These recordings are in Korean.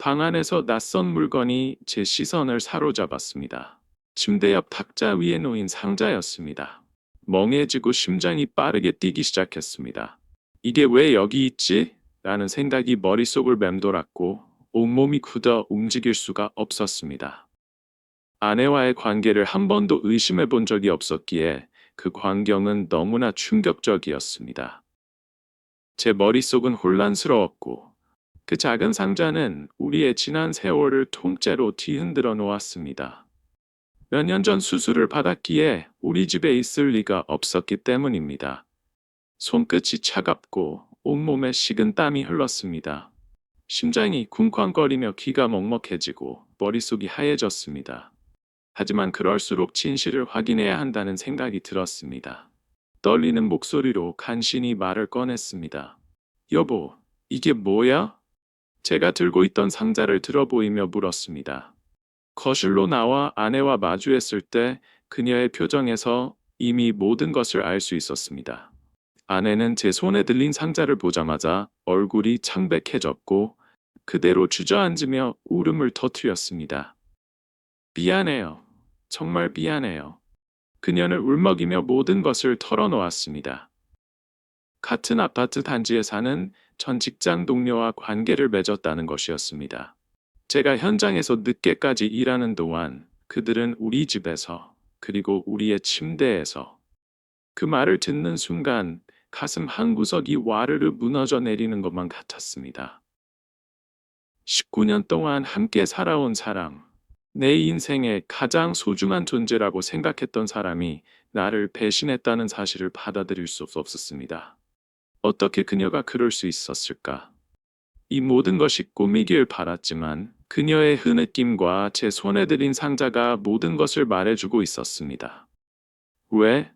방 안에서 낯선 물건이 제 시선을 사로잡았습니다. 침대 옆 탁자 위에 놓인 상자였습니다. 멍해지고 심장이 빠르게 뛰기 시작했습니다. 이게 왜 여기 있지? 라는 생각이 머릿속을 맴돌았고 온몸이 굳어 움직일 수가 없었습니다. 아내와의 관계를 한 번도 의심해 본 적이 없었기에 그 광경은 너무나 충격적이었습니다. 제 머릿속은 혼란스러웠고 그 작은 상자는 우리의 지난 세월을 통째로 뒤흔들어 놓았습니다. 몇 년 전 수술을 받았기에 우리 집에 있을 리가 없었기 때문입니다. 손끝이 차갑고 온몸에 식은 땀이 흘렀습니다. 심장이 쿵쾅거리며 귀가 먹먹해지고 머릿속이 하얘졌습니다. 하지만 그럴수록 진실을 확인해야 한다는 생각이 들었습니다. 떨리는 목소리로 간신히 말을 꺼냈습니다. 여보, 이게 뭐야? 제가 들고 있던 상자를 들어보이며 물었습니다. 거실로 나와 아내와 마주했을 때 그녀의 표정에서 이미 모든 것을 알 수 있었습니다. 아내는 제 손에 들린 상자를 보자마자 얼굴이 창백해졌고 그대로 주저앉으며 울음을 터뜨렸습니다. 미안해요. 정말 미안해요. 그녀는 울먹이며 모든 것을 털어놓았습니다. 같은 아파트 단지에 사는 전 직장 동료와 관계를 맺었다는 것이었습니다. 제가 현장에서 늦게까지 일하는 동안 그들은 우리 집에서 그리고 우리의 침대에서 그 말을 듣는 순간 가슴 한구석이 와르르 무너져 내리는 것만 같았습니다. 19년 동안 함께 살아온 사람, 내 인생의 가장 소중한 존재라고 생각했던 사람이 나를 배신했다는 사실을 받아들일 수 없었습니다. 어떻게 그녀가 그럴 수 있었을까? 이 모든 것이 꿈이길 바랐지만 그녀의 흐느낌과 제 손에 들인 상자가 모든 것을 말해주고 있었습니다. 왜?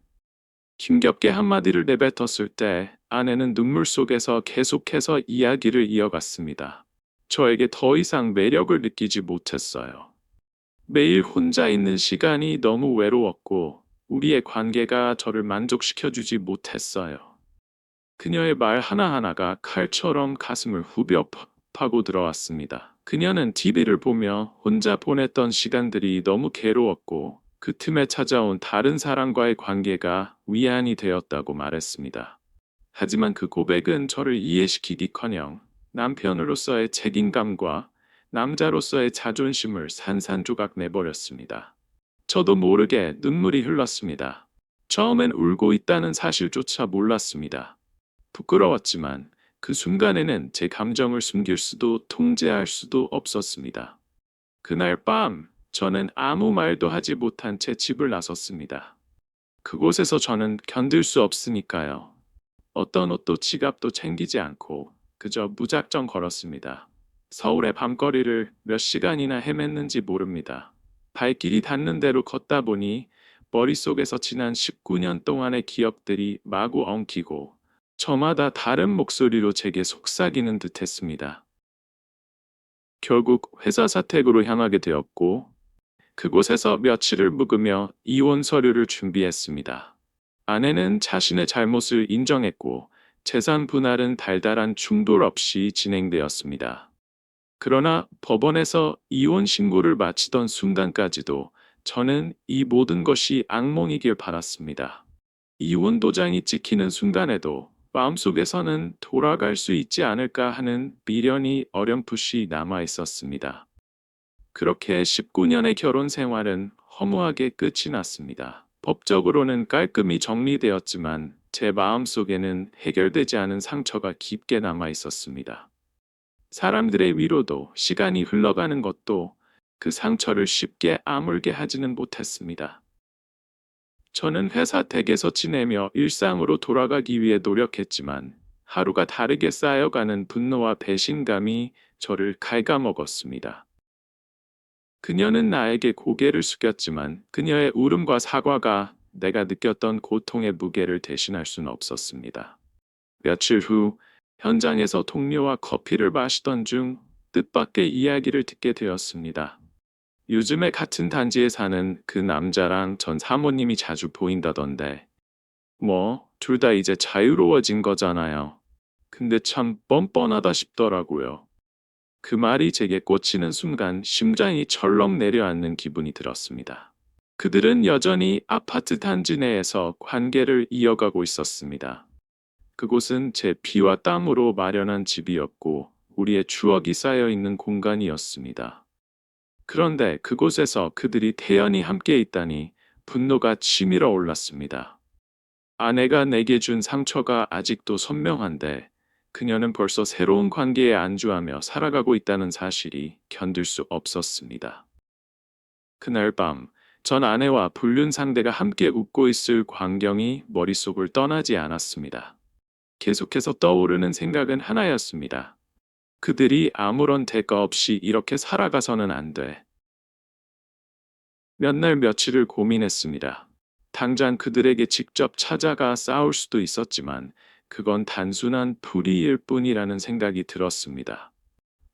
힘겹게 한마디를 내뱉었을 때 아내는 눈물 속에서 계속해서 이야기를 이어갔습니다. 저에게 더 이상 매력을 느끼지 못했어요. 매일 혼자 있는 시간이 너무 외로웠고 우리의 관계가 저를 만족시켜주지 못했어요. 그녀의 말 하나하나가 칼처럼 가슴을 후벼 파고 들어왔습니다. 그녀는 TV를 보며 혼자 보냈던 시간들이 너무 괴로웠고 그 틈에 찾아온 다른 사람과의 관계가 위안이 되었다고 말했습니다. 하지만 그 고백은 저를 이해시키기커녕 남편으로서의 책임감과 남자로서의 자존심을 산산조각 내버렸습니다. 저도 모르게 눈물이 흘렀습니다. 처음엔 울고 있다는 사실조차 몰랐습니다. 부끄러웠지만 그 순간에는 제 감정을 숨길 수도 통제할 수도 없었습니다. 그날 밤 저는 아무 말도 하지 못한 채 집을 나섰습니다. 그곳에서 저는 견딜 수 없으니까요. 어떤 옷도 지갑도 챙기지 않고 그저 무작정 걸었습니다. 서울의 밤거리를 몇 시간이나 헤맸는지 모릅니다. 발길이 닿는 대로 걷다 보니 머릿속에서 지난 19년 동안의 기억들이 마구 엉키고 저마다 다른 목소리로 제게 속삭이는 듯 했습니다. 결국 회사 사택으로 향하게 되었고 그곳에서 며칠을 묵으며 이혼 서류를 준비했습니다. 아내는 자신의 잘못을 인정했고 재산 분할은 달달한 충돌 없이 진행되었습니다. 그러나 법원에서 이혼 신고를 마치던 순간까지도 저는 이 모든 것이 악몽이길 바랐습니다. 이혼 도장이 찍히는 순간에도 마음속에서는 돌아갈 수 있지 않을까 하는 미련이 어렴풋이 남아 있었습니다. 그렇게 19년의 결혼 생활은 허무하게 끝이 났습니다. 법적으로는 깔끔히 정리되었지만 제 마음속에는 해결되지 않은 상처가 깊게 남아 있었습니다. 사람들의 위로도 시간이 흘러가는 것도 그 상처를 쉽게 아물게 하지는 못했습니다. 저는 회사 댁에서 지내며 일상으로 돌아가기 위해 노력했지만 하루가 다르게 쌓여가는 분노와 배신감이 저를 갉아먹었습니다. 그녀는 나에게 고개를 숙였지만 그녀의 울음과 사과가 내가 느꼈던 고통의 무게를 대신할 수는 없었습니다. 며칠 후 현장에서 동료와 커피를 마시던 중 뜻밖의 이야기를 듣게 되었습니다. 요즘에 같은 단지에 사는 그 남자랑 전 사모님이 자주 보인다던데 둘 다 이제 자유로워진 거잖아요. 근데 참 뻔뻔하다 싶더라고요. 그 말이 제게 꽂히는 순간 심장이 철렁 내려앉는 기분이 들었습니다. 그들은 여전히 아파트 단지 내에서 관계를 이어가고 있었습니다. 그곳은 제 피와 땀으로 마련한 집이었고 우리의 추억이 쌓여 있는 공간이었습니다. 그런데 그곳에서 그들이 태연히 함께 있다니 분노가 치밀어 올랐습니다. 아내가 내게 준 상처가 아직도 선명한데 그녀는 벌써 새로운 관계에 안주하며 살아가고 있다는 사실이 견딜 수 없었습니다. 그날 밤, 전 아내와 불륜 상대가 함께 웃고 있을 광경이 머릿속을 떠나지 않았습니다. 계속해서 떠오르는 생각은 하나였습니다. 그들이 아무런 대가 없이 이렇게 살아가서는 안 돼. 몇 날 며칠을 고민했습니다. 당장 그들에게 직접 찾아가 싸울 수도 있었지만 그건 단순한 풀이일 뿐이라는 생각이 들었습니다.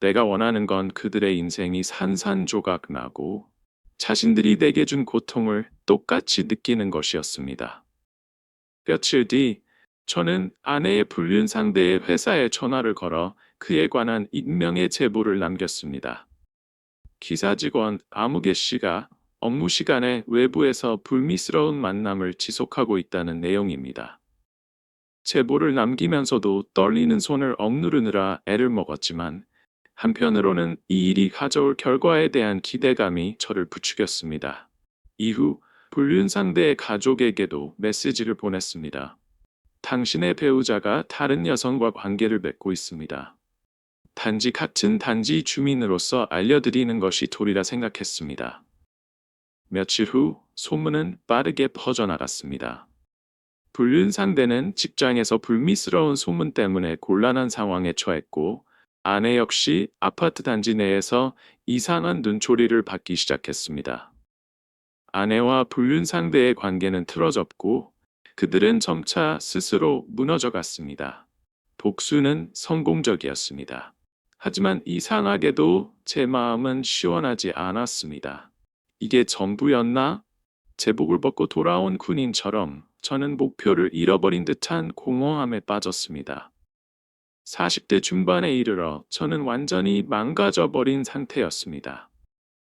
내가 원하는 건 그들의 인생이 산산조각 나고 자신들이 내게 준 고통을 똑같이 느끼는 것이었습니다. 며칠 뒤 저는 아내의 불륜 상대의 회사에 전화를 걸어 그에 관한 익명의 제보를 남겼습니다. 기사 직원 아무개 씨가 업무 시간에 외부에서 불미스러운 만남을 지속하고 있다는 내용입니다. 제보를 남기면서도 떨리는 손을 억누르느라 애를 먹었지만 한편으로는 이 일이 가져올 결과에 대한 기대감이 저를 부추겼습니다. 이후 불륜 상대의 가족에게도 메시지를 보냈습니다. 당신의 배우자가 다른 여성과 관계를 맺고 있습니다. 단지 같은 단지 주민으로서 알려드리는 것이 도리라 생각했습니다. 며칠 후 소문은 빠르게 퍼져나갔습니다. 불륜 상대는 직장에서 불미스러운 소문 때문에 곤란한 상황에 처했고 아내 역시 아파트 단지 내에서 이상한 눈초리를 받기 시작했습니다. 아내와 불륜 상대의 관계는 틀어졌고 그들은 점차 스스로 무너져 갔습니다. 복수는 성공적이었습니다. 하지만 이상하게도 제 마음은 시원하지 않았습니다. 이게 전부였나? 제복을 벗고 돌아온 군인처럼 저는 목표를 잃어버린 듯한 공허함에 빠졌습니다. 40대 중반에 이르러 저는 완전히 망가져버린 상태였습니다.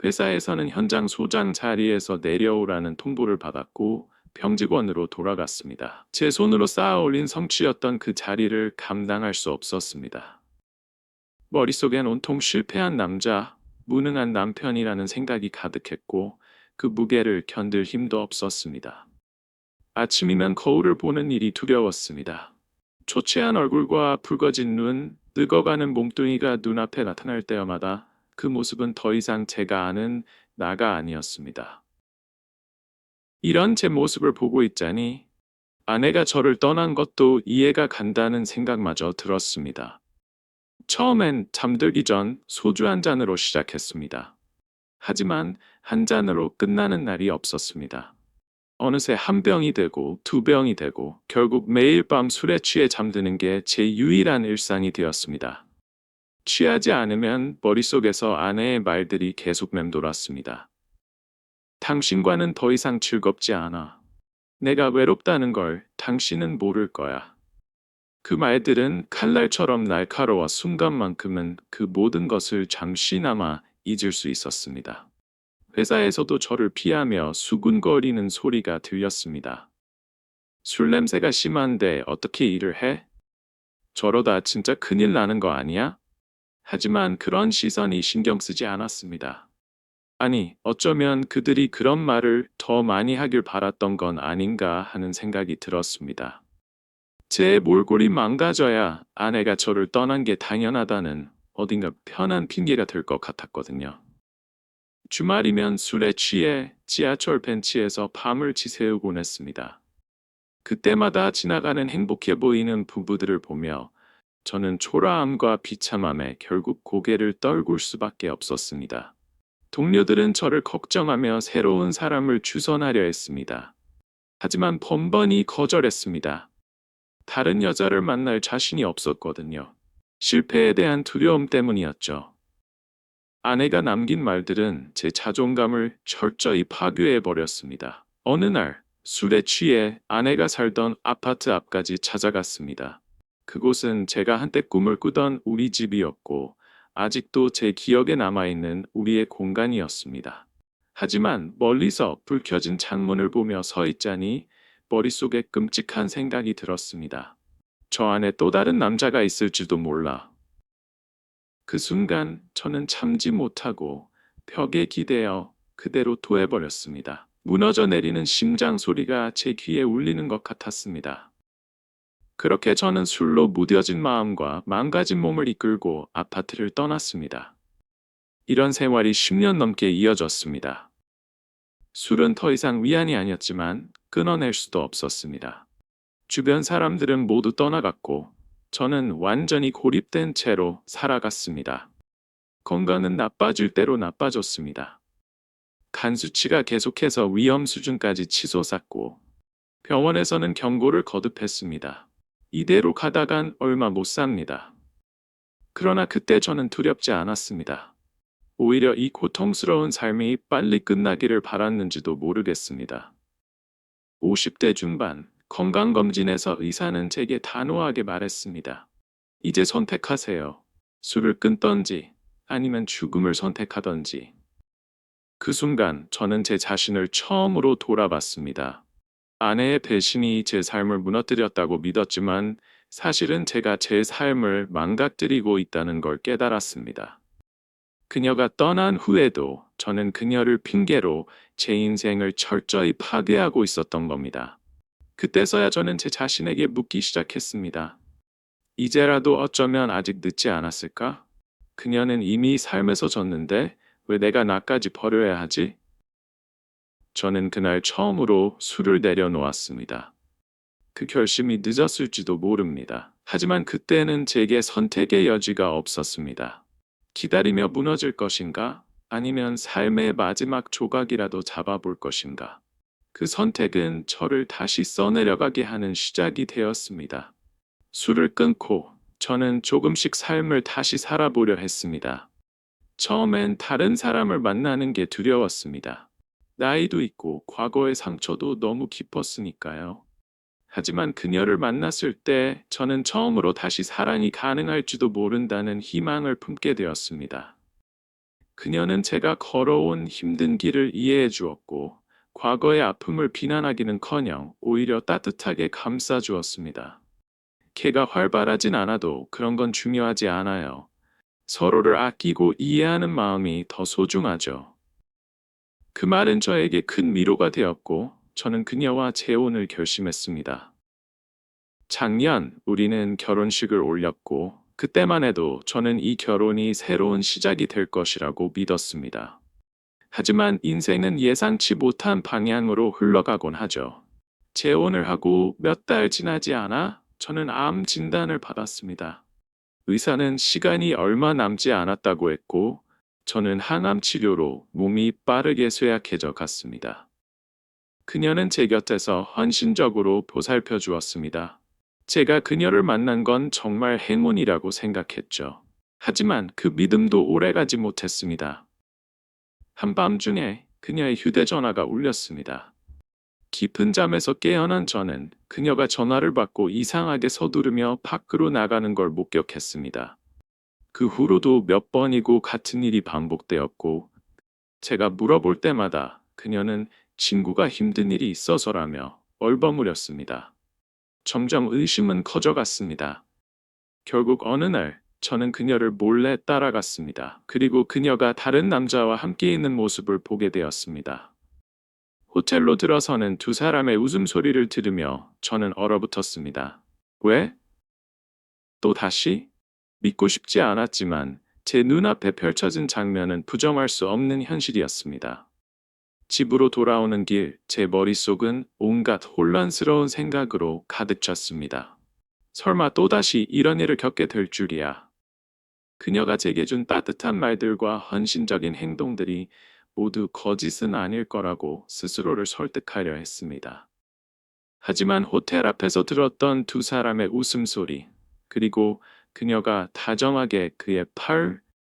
회사에서는 현장 소장 자리에서 내려오라는 통보를 받았고 병직원으로 돌아갔습니다. 제 손으로 쌓아 올린 성취였던 그 자리를 감당할 수 없었습니다. 머릿속엔 온통 실패한 남자, 무능한 남편이라는 생각이 가득했고 그 무게를 견딜 힘도 없었습니다. 아침이면 거울을 보는 일이 두려웠습니다. 초췌한 얼굴과 붉어진 눈, 늙어가는 몸뚱이가 눈앞에 나타날 때마다 그 모습은 더 이상 제가 아는 나가 아니었습니다. 이런 제 모습을 보고 있자니 아내가 저를 떠난 것도 이해가 간다는 생각마저 들었습니다. 처음엔 잠들기 전 소주 한 잔으로 시작했습니다. 하지만 한 잔으로 끝나는 날이 없었습니다. 어느새 한 병이 되고 두 병이 되고 결국 매일 밤 술에 취해 잠드는 게 제 유일한 일상이 되었습니다. 취하지 않으면 머릿속에서 아내의 말들이 계속 맴돌았습니다. 당신과는 더 이상 즐겁지 않아. 내가 외롭다는 걸 당신은 모를 거야. 그 말들은 칼날처럼 날카로워 순간만큼은 그 모든 것을 잠시나마 잊을 수 있었습니다. 회사에서도 저를 피하며 수군거리는 소리가 들렸습니다. 술 냄새가 심한데 어떻게 일을 해? 저러다 진짜 큰일 나는 거 아니야? 하지만 그런 시선이 신경 쓰지 않았습니다. 아니, 어쩌면 그들이 그런 말을 더 많이 하길 바랐던 건 아닌가 하는 생각이 들었습니다. 제 몰골이 망가져야 아내가 저를 떠난 게 당연하다는 어딘가 편한 핑계가 될 것 같았거든요. 주말이면 술에 취해 지하철 벤치에서 밤을 지새우곤 했습니다. 그때마다 지나가는 행복해 보이는 부부들을 보며 저는 초라함과 비참함에 결국 고개를 떨굴 수밖에 없었습니다. 동료들은 저를 걱정하며 새로운 사람을 추선하려 했습니다. 하지만 번번이 거절했습니다. 다른 여자를 만날 자신이 없었거든요. 실패에 대한 두려움 때문이었죠. 아내가 남긴 말들은 제 자존감을 철저히 파괴해버렸습니다. 어느 날 술에 취해 아내가 살던 아파트 앞까지 찾아갔습니다. 그곳은 제가 한때 꿈을 꾸던 우리 집이었고 아직도 제 기억에 남아있는 우리의 공간이었습니다. 하지만 멀리서 불 켜진 창문을 보며 서 있자니 머릿속에 끔찍한 생각이 들었습니다. 저 안에 또 다른 남자가 있을지도 몰라. 그 순간 저는 참지 못하고 벽에 기대어 그대로 토해버렸습니다. 무너져 내리는 심장 소리가 제 귀에 울리는 것 같았습니다. 그렇게 저는 술로 무뎌진 마음과 망가진 몸을 이끌고 아파트를 떠났습니다. 이런 생활이 10년 넘게 이어졌습니다. 술은 더 이상 위안이 아니었지만 끊어낼 수도 없었습니다. 주변 사람들은 모두 떠나갔고 저는 완전히 고립된 채로 살아갔습니다. 건강은 나빠질 대로 나빠졌습니다. 간 수치가 계속해서 위험 수준까지 치솟았고 병원에서는 경고를 거듭했습니다. 이대로 가다간 얼마 못 삽니다. 그러나 그때 저는 두렵지 않았습니다. 오히려 이 고통스러운 삶이 빨리 끝나기를 바랐는지도 모르겠습니다. 50대 중반 건강검진에서 의사는 제게 단호하게 말했습니다. 이제 선택하세요. 술을 끊던지 아니면 죽음을 선택하던지. 그 순간 저는 제 자신을 처음으로 돌아봤습니다. 아내의 배신이 제 삶을 무너뜨렸다고 믿었지만 사실은 제가 제 삶을 망가뜨리고 있다는 걸 깨달았습니다. 그녀가 떠난 후에도 저는 그녀를 핑계로 제 인생을 철저히 파괴하고 있었던 겁니다. 그때서야 저는 제 자신에게 묻기 시작했습니다. 이제라도 어쩌면 아직 늦지 않았을까? 그녀는 이미 삶에서 졌는데 왜 내가 나까지 버려야 하지? 저는 그날 처음으로 술을 내려놓았습니다. 그 결심이 늦었을지도 모릅니다. 하지만 그때는 제게 선택의 여지가 없었습니다. 기다리며 무너질 것인가? 아니면 삶의 마지막 조각이라도 잡아볼 것인가? 그 선택은 저를 다시 써내려가게 하는 시작이 되었습니다. 술을 끊고 저는 조금씩 삶을 다시 살아보려 했습니다. 처음엔 다른 사람을 만나는 게 두려웠습니다. 나이도 있고 과거의 상처도 너무 깊었으니까요. 하지만 그녀를 만났을 때 저는 처음으로 다시 사랑이 가능할지도 모른다는 희망을 품게 되었습니다. 그녀는 제가 걸어온 힘든 길을 이해해 주었고 과거의 아픔을 비난하기는커녕 오히려 따뜻하게 감싸 주었습니다. 걔가 활발하진 않아도 그런 건 중요하지 않아요. 서로를 아끼고 이해하는 마음이 더 소중하죠. 그 말은 저에게 큰 위로가 되었고 저는 그녀와 재혼을 결심했습니다. 작년 우리는 결혼식을 올렸고 그때만 해도 저는 이 결혼이 새로운 시작이 될 것이라고 믿었습니다. 하지만 인생은 예상치 못한 방향으로 흘러가곤 하죠. 재혼을 하고 몇 달 지나지 않아 저는 암 진단을 받았습니다. 의사는 시간이 얼마 남지 않았다고 했고 저는 항암 치료로 몸이 빠르게 쇠약해져 갔습니다. 그녀는 제 곁에서 헌신적으로 보살펴 주었습니다. 제가 그녀를 만난 건 정말 행운이라고 생각했죠. 하지만 그 믿음도 오래가지 못했습니다. 한밤중에 그녀의 휴대전화가 울렸습니다. 깊은 잠에서 깨어난 저는 그녀가 전화를 받고 이상하게 서두르며 밖으로 나가는 걸 목격했습니다. 그 후로도 몇 번이고 같은 일이 반복되었고 제가 물어볼 때마다 그녀는 친구가 힘든 일이 있어서라며 얼버무렸습니다. 점점 의심은 커져갔습니다. 결국 어느 날 저는 그녀를 몰래 따라갔습니다. 그리고 그녀가 다른 남자와 함께 있는 모습을 보게 되었습니다. 호텔로 들어서는 두 사람의 웃음소리를 들으며 저는 얼어붙었습니다. 왜? 또 다시? 믿고 싶지 않았지만 제 눈앞에 펼쳐진 장면은 부정할 수 없는 현실이었습니다. 집으로 돌아오는 길, 제 머릿속은 온갖 혼란스러운 생각으로 가득 찼습니다. 설마 또다시 이런 일을 겪게 될 줄이야. 그녀가 제게 준 따뜻한 말들과 헌신적인 행동들이 모두 거짓은 아닐 거라고 스스로를 설득하려 했습니다. 하지만 호텔 앞에서 들었던 두 사람의 웃음소리, 그리고 그녀가 다정하게 그의 팔